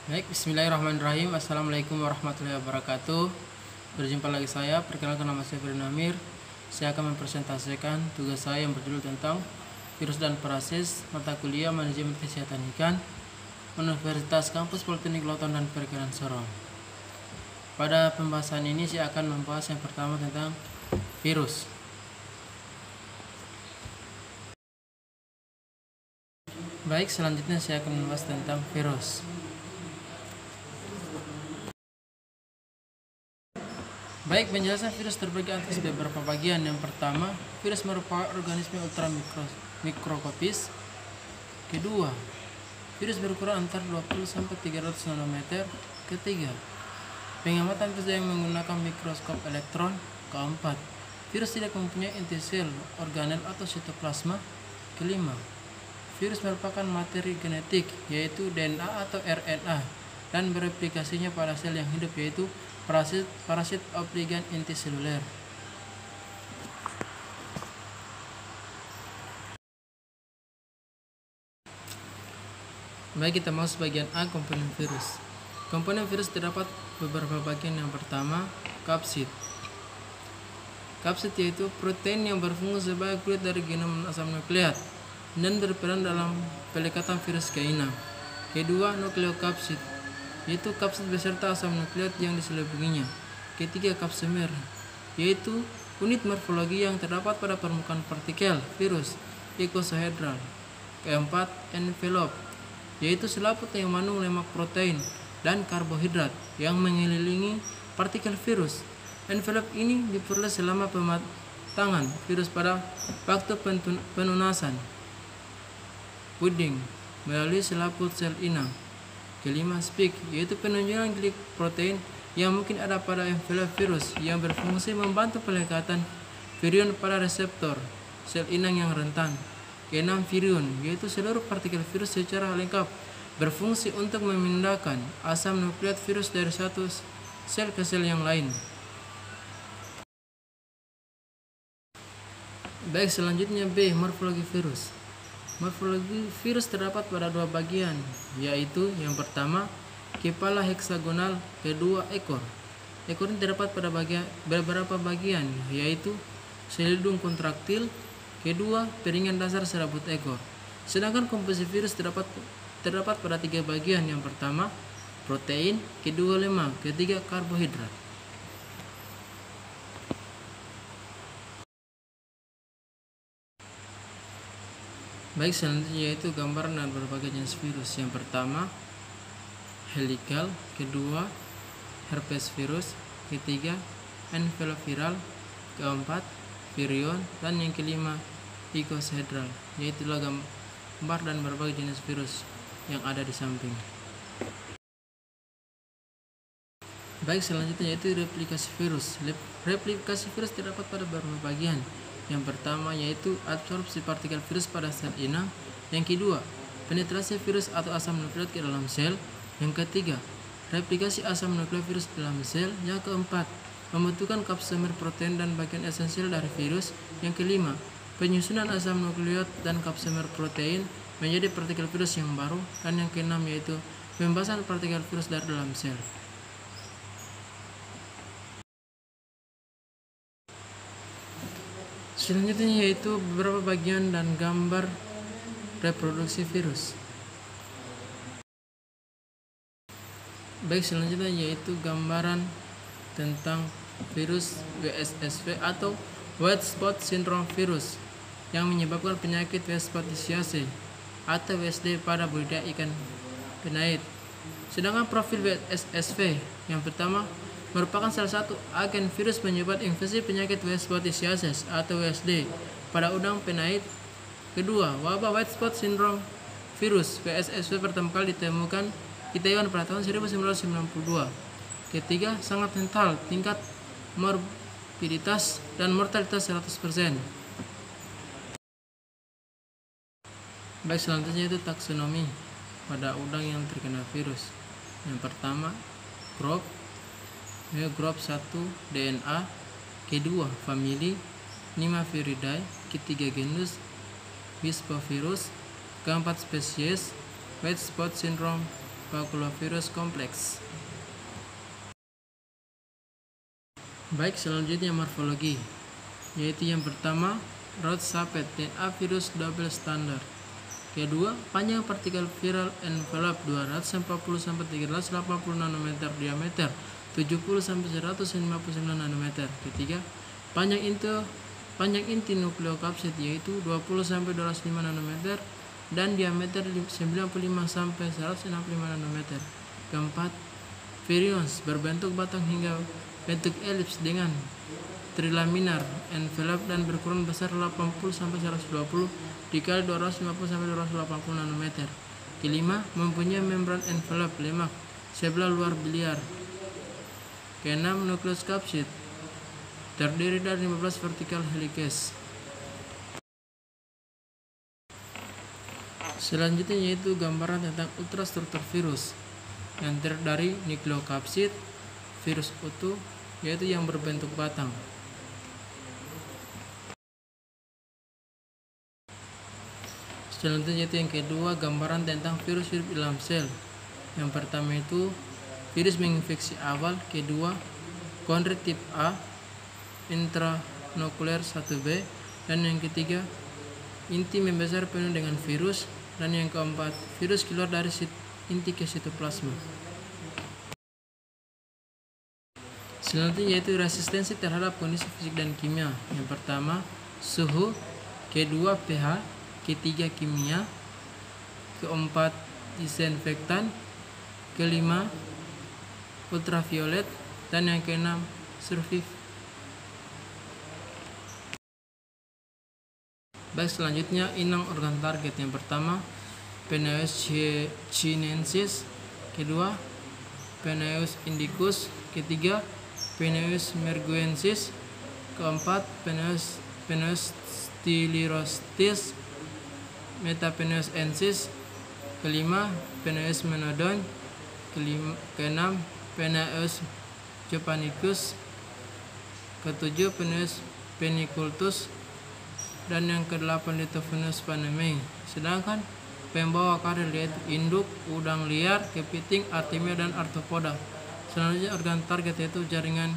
Baik, bismillahirrahmanirrahim. Assalamualaikum warahmatullahi wabarakatuh. Berjumpa lagi saya, perkenalkan nama saya Firdan Amir. Saya akan mempresentasikan tugas saya yang berjudul tentang virus dan parasit mata kuliah manajemen kesehatan ikan Universitas Kampus Politeknik Lautan dan Perikanan Sorong. Pada pembahasan ini saya akan membahas yang pertama tentang virus. Baik, selanjutnya saya akan membahas tentang virus. Baik, penjelasan virus terbagi atas beberapa bagian. Yang pertama, virus merupakan organisme ultramikroskopis. Kedua, virus berukuran antara 20 sampai 300 nanometer. Ketiga, pengamatan virus yang menggunakan mikroskop elektron. Keempat, virus tidak mempunyai inti sel, organel atau sitoplasma. Kelima, virus merupakan materi genetik, yaitu DNA atau RNA, dan bereplikasinya pada sel yang hidup, yaitu parasit obligan inti seluler. Baik, kita masuk bagian A, komponen virus. Komponen virus terdapat beberapa bagian. Yang pertama, kapsid. Kapsid yaitu protein yang berfungsi sebagai kulit dari genom asam nukleat dan berperan dalam pelekatan virus ke inang. Kedua, nukleokapsid, yaitu kapsid beserta asam nukleat yang diselebihinya. Ketiga, kapsimer, yaitu unit morfologi yang terdapat pada permukaan partikel virus ikosahedral. Keempat, envelope, yaitu selaput yang mengandung lemak protein dan karbohidrat yang mengelilingi partikel virus. Envelope ini diperoleh selama pematangan virus pada waktu penunasan puding melalui selaput sel inang. Kelima, spike, yaitu penunjukan glikoprotein yang mungkin ada pada envelope virus yang berfungsi membantu pelekatan virion pada reseptor sel inang yang rentan. Keenam, virion, yaitu seluruh partikel virus secara lengkap berfungsi untuk memindahkan asam nukleat virus dari satu sel ke sel yang lain. Baik, selanjutnya B, morfologi virus. Morfologi virus terdapat pada dua bagian, yaitu yang pertama, kepala heksagonal. Kedua, ekor. Ekor ini terdapat pada beberapa bagian, yaitu selidung kontraktil. Kedua, piringan dasar serabut ekor. Sedangkan komposisi virus terdapat pada tiga bagian. Yang pertama, protein. Kedua, lemak. Ketiga, karbohidrat. Baik, selanjutnya yaitu gambaran dan berbagai jenis virus. Yang pertama, helikal. Kedua, herpes virus. Ketiga, enveloviral. Keempat, virion. Dan yang kelima, ikosahedral, yaitu gambar dan berbagai jenis virus yang ada di samping. Baik, selanjutnya yaitu replikasi virus. Replikasi virus terdapat pada beberapa bagian. Yang pertama yaitu absorpsi partikel virus pada sel inang. Yang kedua, penetrasi virus atau asam nukleat ke dalam sel. Yang ketiga, replikasi asam nukleat virus dalam sel. Yang keempat, pembentukan kapsimer protein dan bagian esensial dari virus. Yang kelima, penyusunan asam nukleat dan kapsimer protein menjadi partikel virus yang baru. Dan yang keenam yaitu pembasahan partikel virus dari dalam sel. Selanjutnya yaitu beberapa bagian dan gambar reproduksi virus. Baik, selanjutnya yaitu gambaran tentang virus WSSV atau White Spot Syndrome virus yang menyebabkan penyakit Westphaliziaceae atau WSD pada budidaya ikan penait. Sedangkan profil WSSV yang pertama merupakan salah satu agen virus penyebab infeksi penyakit Westphaliziaceae atau WSD pada udang penait. Kedua, wabah White Spot Syndrome virus WSSV pertama kali ditemukan di Taiwan pada tahun 1992. Ketiga, sangat rentan tingkat morbiditas dan mortalitas 100%. Baik, selanjutnya itu taksonomi pada udang yang terkena virus. Yang pertama, group 1 DNA. Kedua, famili Nymphalidae. Ketiga, genus Bispovirus. Keempat, spesies White Spot Syndrome bakulovirus kompleks. Baik, selanjutnya morfologi, yaitu yang pertama Rhodes-Sapet DNA virus double standard. Kedua, panjang partikel viral envelope 240-380 nanometer diameter, 70-159 nanometer. Ketiga, panjang inti nukleokapsid yaitu 20-205 nanometer dan diameter 95-165 nanometer. Keempat, virions berbentuk batang hingga bentuk elips dengan trilaminar envelope dan berukuran besar 80-120 dikali 250-280 nanometer. Kelima, mempunyai membran envelope lemak sebelah luar biliar. Keenam, nukleus kapsid terdiri dari 15 vertikal helikase. Selanjutnya yaitu gambaran tentang ultrastruktur virus yang terdiri dari nukleokapsid, virus utuh yaitu yang berbentuk batang. Selanjutnya itu yang kedua, gambaran tentang virus hidup dalam sel. Yang pertama itu virus menginfeksi awal, kedua kondrit tip A, intranuclear 1B, dan yang ketiga inti membesar penuh dengan virus, dan yang keempat virus keluar dari inti ke sitoplasma. Selanjutnya yaitu resistensi terhadap kondisi fisik dan kimia. Yang pertama suhu, kedua pH, ketiga kimia, keempat disinfektan, kelima ultraviolet, dan yang keenam surviv. Baik, selanjutnya inang organ target. Yang pertama Penaeus chinensis, kedua Penaeus indicus, ketiga Penaeus merguensis, keempat Penaeus stylirostis, Metapenaeus ensis, kelima Penaeus menodon, keenam Penaeus japonicus, ketujuh Penaeus penicultus, dan yang kedelapan Lithophanes panamei. Sedangkan pembawa karir yaitu induk, udang liar, kepiting, artemia, dan arthropoda. Selanjutnya organ target yaitu jaringan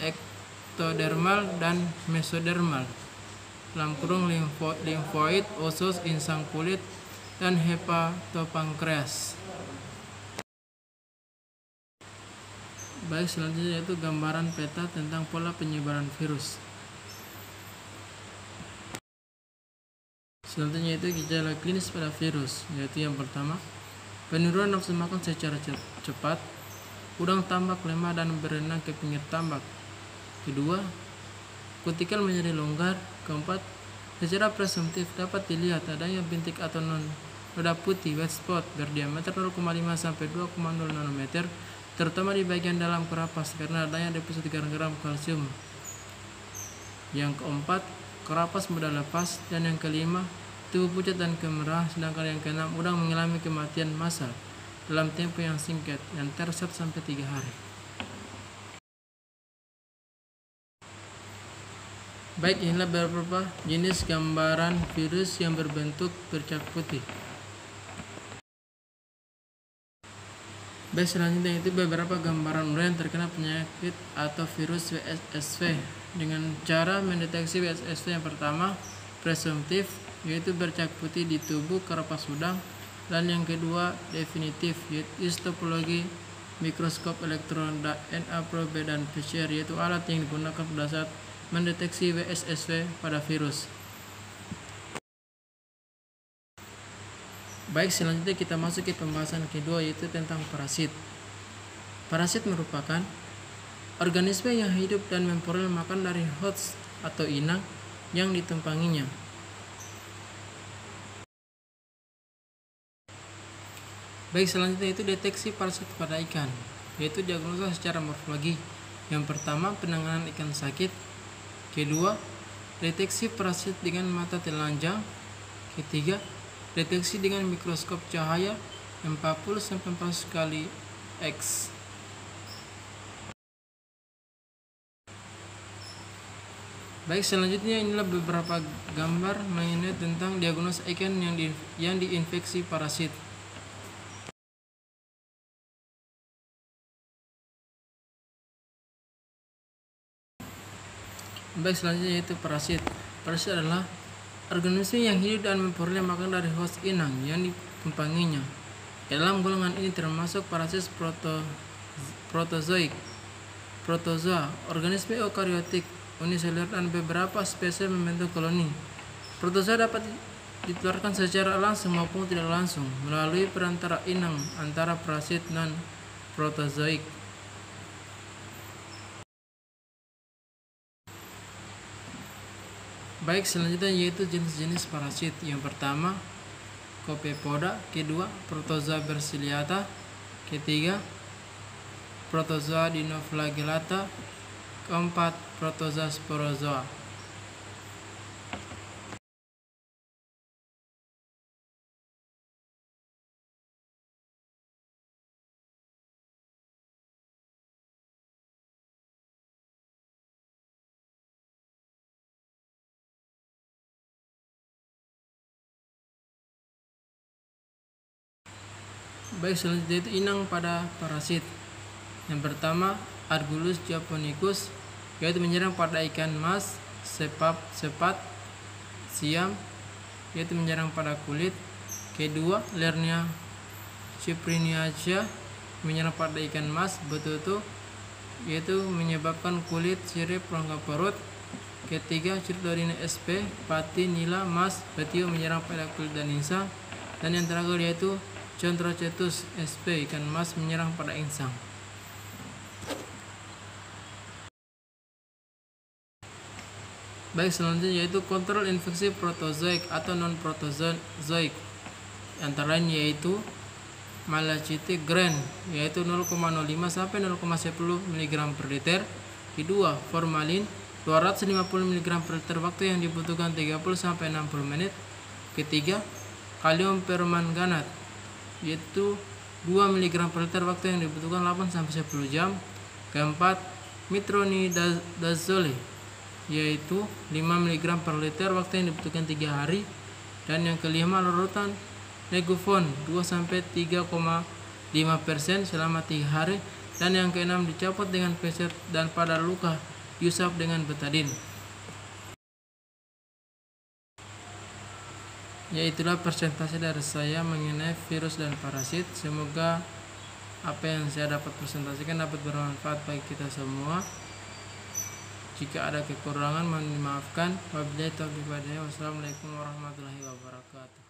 ektodermal dan mesodermal, dalam kurung limfoid, usus, insang kulit, dan hepatopankreas. Baik, selanjutnya yaitu gambaran peta tentang pola penyebaran virus. Selanjutnya itu gejala klinis pada virus, yaitu yang pertama penurunan nafsu makan secara cepat, udang tambak lemah dan berenang ke pinggir tambak. Kedua, kutikel menjadi longgar. Keempat, secara presumptif dapat dilihat adanya bintik atau noda putih white spot berdiameter 0,5 sampai 2,0 nanometer, terutama di bagian dalam kerapas karena adanya deposito garam kalsium. Yang keempat, kerapas mudah lepas, dan yang kelima tubuh pucat dan kemerah. Sedangkan yang keenam, udang mengalami kematian massal dalam tempo yang singkat yang tersebut sampai 3 hari. Baik, inilah beberapa jenis gambaran virus yang berbentuk bercak putih. Baik, selanjutnya itu beberapa gambaran orang yang terkena penyakit atau virus WSSV dengan cara mendeteksi WSSV. Yang pertama presumptif, yaitu bercak putih di tubuh kerapas udang, dan yang kedua definitif, yaitu histopologi mikroskop elektron, DNA probe, dan PCR, yaitu alat yang digunakan pada saat mendeteksi WSSV pada virus. Baik, selanjutnya kita masuk ke pembahasan kedua, yaitu tentang parasit. Parasit merupakan organisme yang hidup dan memperoleh makan dari host atau inang yang ditumpanginya. Baik, selanjutnya itu deteksi parasit pada ikan, yaitu diagnosa secara morfologi. Yang pertama penanganan ikan sakit, kedua deteksi parasit dengan mata telanjang, ketiga deteksi dengan mikroskop cahaya 40-40 kali X. Baik, selanjutnya inilah beberapa gambar mengenai tentang diagnosa ikan yang diinfeksi parasit. Baik, selanjutnya yaitu parasit. Parasit adalah organisme yang hidup dan memperoleh makanan dari host inang yang ditumpanginya. Dalam golongan ini termasuk parasit protozoa, organisme eukariotik, uniseluler, dan beberapa spesies membentuk koloni. Protozoa dapat ditularkan secara langsung maupun tidak langsung melalui perantara inang antara parasit non protozoik. Baik, selanjutnya yaitu jenis-jenis parasit. Yang pertama, Copepoda. Kedua, Protozoa versiliata. Ketiga, Protozoa dinoflagellata. Keempat, Protozoa sporozoa. Baik, selanjutnya itu inang pada parasit. Yang pertama, Argulus japonicus, yaitu menyerang pada ikan mas, sepat, siam, yaitu menyerang pada kulit. Kedua, Lernia cypriniacea, menyerang pada ikan mas, betutu, yaitu menyebabkan kulit, sirip, rongga perut. Ketiga, Chirtodina sp, pati, nila, mas, betio, menyerang pada kulit dan insang. Dan yang terakhir yaitu Chondrocetus sp, ikan mas, menyerang pada insang. Baik, selanjutnya yaitu kontrol infeksi protozoik atau non protozoik. Antara lain yaitu Malachite Gren, yaitu 0,05 sampai 0,10 mg per liter. Kedua, formalin 250 mg per liter, waktu yang dibutuhkan 30 sampai 60 menit. Ketiga, kalium permanganat, yaitu 2 mg per liter, waktu yang dibutuhkan 8 sampai 10 jam. Keempat, metronidazole, yaitu 5 mg per liter, waktu yang dibutuhkan 3 hari. Dan yang kelima, larutan negufon 2 sampai 3,5% selama 3 hari. Dan yang keenam, dicopot dengan peset dan pada luka diusap dengan betadin. Ya, itulah presentasi dari saya mengenai virus dan parasit. Semoga apa yang saya dapat presentasikan dapat bermanfaat bagi kita semua. Jika ada kekurangan mohon dimaafkan. Wabillahi taufiq wal hidayah. Wassalamualaikum warahmatullahi wabarakatuh.